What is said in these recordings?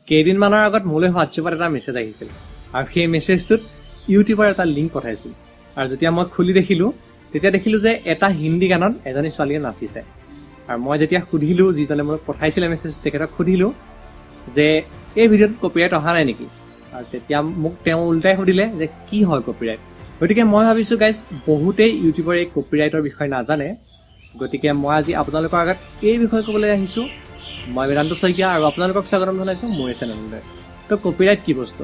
কেইদিনমানৰ আগত মোলৈ হোৱাটছএপত এটা মেছেজ আহিছিল আৰু সেই মেছেজটোত ইউটিউবৰ এটা লিংক পঠাইছিল আৰু যেতিয়া মই খুলি দেখিলোঁ তেতিয়া দেখিলোঁ যে এটা হিন্দী গানত এজনী ছোৱালীয়ে নাচিছে আৰু মই যেতিয়া সুধিলোঁ যিজনে মোক পঠাইছিলে মেছেজ তেখেতক সুধিলোঁ যে এই ভিডিঅ'টোত কপিৰাইট অহা নাই নেকি আৰু তেতিয়া মোক তেওঁ উল্টাই সুধিলে যে কি হয় কপিৰাইট গতিকে মই ভাবিছোঁ গাইজ বহুতেই ইউটিউবৰ এই কপিৰাইটৰ বিষয়ে নাজানে গতিকে মই আজি আপোনালোকৰ আগত এই বিষয়ে ক'বলৈ আহিছোঁ মই বেদান্ত শইকীয়া আৰু আপোনালোকক স্বাগতম জনাইছোঁ মোৰ চেনেললৈ তো কপিৰাইট কি বস্তু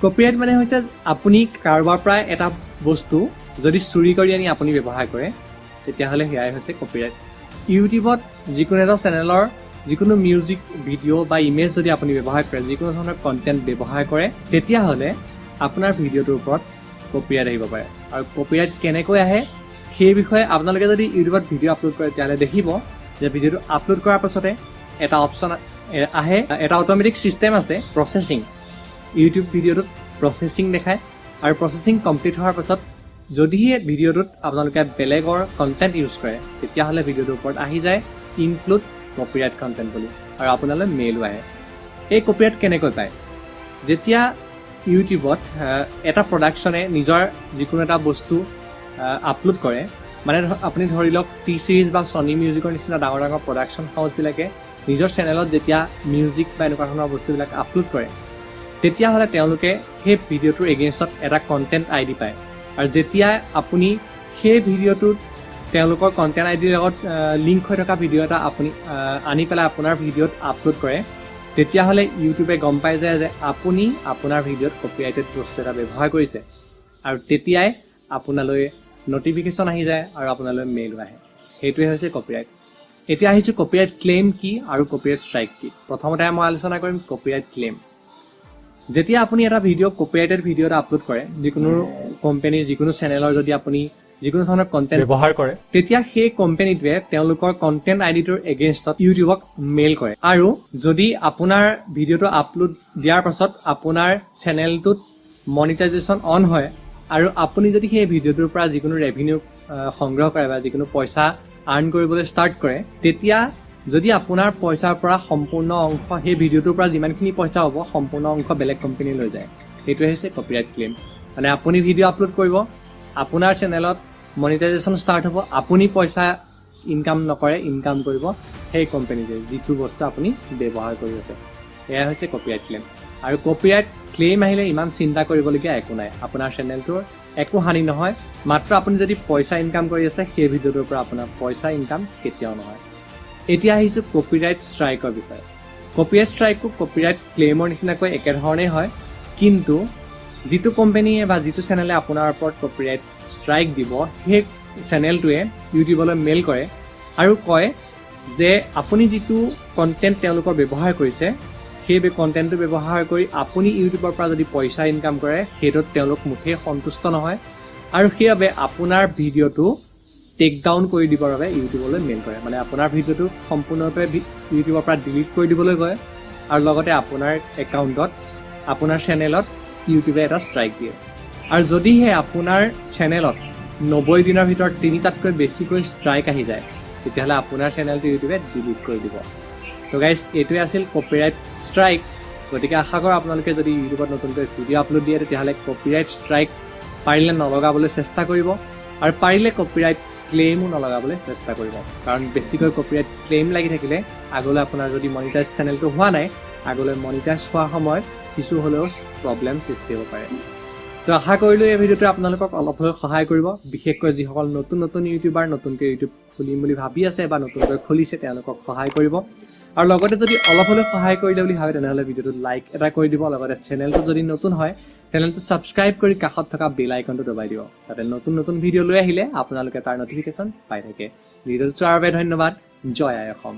কপিৰাইট মানে হৈছে আপুনি কাৰোবাৰ পৰা এটা বস্তু যদি চুৰি কৰি আনি আপুনি ব্যৱহাৰ কৰে তেতিয়াহ'লে সেয়াই হৈছে কপিৰাইট ইউটিউবত যিকোনো এটা চেনেলৰ যিকোনো মিউজিক ভিডিঅ' বা ইমেজ যদি আপুনি ব্যৱহাৰ কৰে যিকোনো ধৰণৰ কণ্টেণ্ট ব্যৱহাৰ কৰে তেতিয়াহ'লে আপোনাৰ ভিডিঅ'টোৰ ওপৰত কপিৰাইট আহিব পাৰে আৰু কপিৰাইট কেনেকৈ আহে সেই বিষয়ে আপোনালোকে যদি ইউটিউবত ভিডিঅ' আপলোড কৰে তেতিয়াহ'লে দেখিব যে ভিডিঅ'টো আপলোড কৰাৰ পাছতে এটা অপশ্যন আহে এটা অট'মেটিক ছিষ্টেম আছে প্ৰচেছিং ইউটিউব ভিডিঅ'টোত প্ৰচেছিং দেখায় আৰু প্ৰচেছিং কমপ্লিট হোৱাৰ পাছত যদিহে ভিডিঅ'টোত আপোনালোকে বেলেগৰ কণ্টেণ্ট ইউজ কৰে তেতিয়াহ'লে ভিডিঅ'টোৰ ওপৰত আহি যায় ইনক্লুড কপিৰাইট কণ্টেণ্ট বুলি আৰু আপোনালৈ মেইলো আহে এই কপিৰাইট কেনেকৈ পায় যেতিয়া ইউটিউবত এটা প্ৰডাকশ্যনে নিজৰ যিকোনো এটা বস্তু আপলোড কৰে মানে আপুনি ধৰি লওক টি চিৰিজ বা ছনী মিউজিকৰ নিচিনা ডাঙৰ ডাঙৰ প্ৰডাকশ্যন হাউচবিলাকে নিজৰ চেনেলত যেতিয়া মিউজিক বা এনেকুৱা ধৰণৰ বস্তুবিলাক আপলোড কৰে তেতিয়াহ'লে তেওঁলোকে সেই ভিডিঅ'টোৰ এগেইনষ্টত এটা কণ্টেণ্ট আই ডি পায় আৰু যেতিয়া আপুনি সেই ভিডিঅ'টোত তেওঁলোকৰ কণ্টেণ্ট আই ডিৰ লগত লিংক হৈ থকা ভিডিঅ' এটা আপুনি আনি পেলাই আপোনাৰ ভিডিঅ'ত আপলোড কৰে তেতিয়াহ'লে ইউটিউবে গম পাই যায় যে আপুনি আপোনাৰ ভিডিঅ'ত কপিৰাইটেড বস্তু এটা ব্যৱহাৰ কৰিছে আৰু তেতিয়াই আপোনালৈ নটিফিকেশ্যন আহি যায় আৰু আপোনালৈ মেইলো আহে সেইটোৱে হৈছে কপিৰাইট এতিয়া আহিছোঁ কপিৰাইট ক্লেইম কি আৰু কপিৰাইট ষ্ট্ৰাইক কি প্ৰথমতে মই আলোচনা কৰিম কপিৰাইট ক্লেইম যেতিয়া আপুনি এটা ভিডিঅ' কপিৰাইটেড ভিডিঅ' এটা আপলোড কৰে যিকোনো কোম্পানীৰ যিকোনো চেনেলৰ যদি আপুনি যিকোনো ধৰণৰ কণ্টেণ্ট ব্যৱহাৰ কৰে তেতিয়া সেই কোম্পানীটোৱে তেওঁলোকৰ কণ্টেণ্ট আই ডিটোৰ এগেইনষ্টত ইউটিউবক মেইল কৰে আৰু যদি আপোনাৰ ভিডিঅ'টো আপলোড দিয়াৰ পাছত আপোনাৰ চেনেলটোত মনিটাইজেশ্যন অন হয় আৰু আপুনি যদি সেই ভিডিঅ'টোৰ পৰা যিকোনো ৰেভিনিউ সংগ্ৰহ কৰে বা যিকোনো পইচা আৰ্ণ কৰিবলৈ ষ্টাৰ্ট কৰে তেতিয়া যদি আপোনাৰ পইচাৰ পৰা সম্পূৰ্ণ অংশ সেই ভিডিঅ'টোৰ পৰা যিমানখিনি পইচা হ'ব সম্পূৰ্ণ অংশ বেলেগ কোম্পানী লৈ যায় সেইটোৱে হৈছে কপিৰাইট ক্লেইম মানে আপুনি ভিডিঅ' আপলোড কৰিব আপোনাৰ চেনেলত মনিটাইজেশ্যন ষ্টাৰ্ট হ'ব আপুনি পইচা ইনকাম নকৰে ইনকাম কৰিব সেই কোম্পানীটোৱে যিটো বস্তু আপুনি ব্যৱহাৰ কৰি আছে এয়া হৈছে কপিৰাইট ক্লেইম আৰু কপিৰাইট ক্লেইম আহিলে ইমান চিন্তা কৰিবলগীয়া একো নাই আপোনাৰ চেনেলটোৰ একো হানি নহয় মাত্ৰ আপুনি যদি পইচা ইনকাম কৰি আছে সেই ভিডিঅ'টোৰ পৰা আপোনাৰ পইচা ইনকাম কেতিয়াও নহয় এতিয়া আহিছোঁ কপিৰাইট ষ্ট্ৰাইকৰ বিষয়ে কপিৰাইট ষ্ট্ৰাইকো কপিৰাইট ক্লেইমৰ নিচিনাকৈ একেধৰণেই হয় কিন্তু যিটো কোম্পানীয়ে বা যিটো চেনেলে আপোনাৰ ওপৰত কপিৰাইট ষ্ট্ৰাইক দিব সেই চেনেলটোৱে ইউটিউবলৈ মেইল কৰে আৰু কয় যে আপুনি যিটো কণ্টেণ্ট তেওঁলোকৰ ব্যৱহাৰ কৰিছে সেই কণ্টেণ্টটো ব্যৱহাৰ কৰি আপুনি ইউটিউবৰ পৰা যদি পইচা ইনকাম কৰে সেইটোত তেওঁলোক মুঠেই সন্তুষ্ট নহয় আৰু সেইবাবে আপোনাৰ ভিডিঅ'টো টেক ডাউন কৰি দিবৰ বাবে ইউটিউবলৈ মেইল কৰে মানে আপোনাৰ ভিডিঅ'টো সম্পূৰ্ণৰূপে ইউটিউবৰ পৰা ডিলিট কৰি দিবলৈ কয় আৰু লগতে আপোনাৰ একাউণ্টত আপোনাৰ চেনেলত ইউটিউবে এটা ষ্ট্ৰাইক দিয়ে আৰু যদিহে আপোনাৰ চেনেলত 90 দিনৰ ভিতৰত 3টাতকৈ বেছিকৈ ষ্ট্ৰাইক আহি যায় তেতিয়াহ'লে আপোনাৰ চেনেলটো ইউটিউবে ডিলিট কৰি দিব তো গাইজ এইটোৱে আছিল কপিৰাইট ষ্ট্ৰাইক গতিকে আশা কৰোঁ আপোনালোকে যদি ইউটিউবত নতুনকৈ ভিডিঅ' আপলোড দিয়ে তেতিয়াহ'লে কপিৰাইট ষ্ট্ৰাইক পাৰিলে নলগাবলৈ চেষ্টা কৰিব আৰু পাৰিলে কপিৰাইট ক্লেইমো নলগাবলৈ চেষ্টা কৰিব কাৰণ বেছিকৈ কপিৰাইট ক্লেইম লাগি থাকিলে আগলৈ আপোনাৰ যদি মনিটাইজ চেনেলটো হোৱা নাই আগলৈ মনিটাইজ হোৱা সময়ত কিছু হ'লেও প্ৰব্লেম সৃষ্টি হ'ব পাৰে তো আশা কৰিলোঁ এই ভিডিঅ'টোৱে আপোনালোকক অলপ হ'লেও সহায় কৰিব বিশেষকৈ যিসকল নতুন নতুন ইউটিউবাৰ নতুনকৈ ইউটিউব খুলিম বুলি ভাবি আছে বা নতুনকৈ খুলিছে তেওঁলোকক সহায় কৰিব আৰু লগতে যদি অলপ হ'লেও সহায় কৰিলে বুলি ভাবে তেনেহ'লে ভিডিঅ'টোত লাইক এটা কৰি দিব লগতে চেনেলটো যদি নতুন হয় চেনেলটো ছাবস্ক্ৰাইব কৰি কাষত থকা বেল আইকনটো দবাই দিব যাতে নতুন নতুন ভিডিঅ' লৈ আহিলে আপোনালোকে তাৰ নটিফিকেশ্যন পাই থাকে ভিডিঅ'টো চোৱাৰ বাবে ধন্যবাদ জয় আই অসম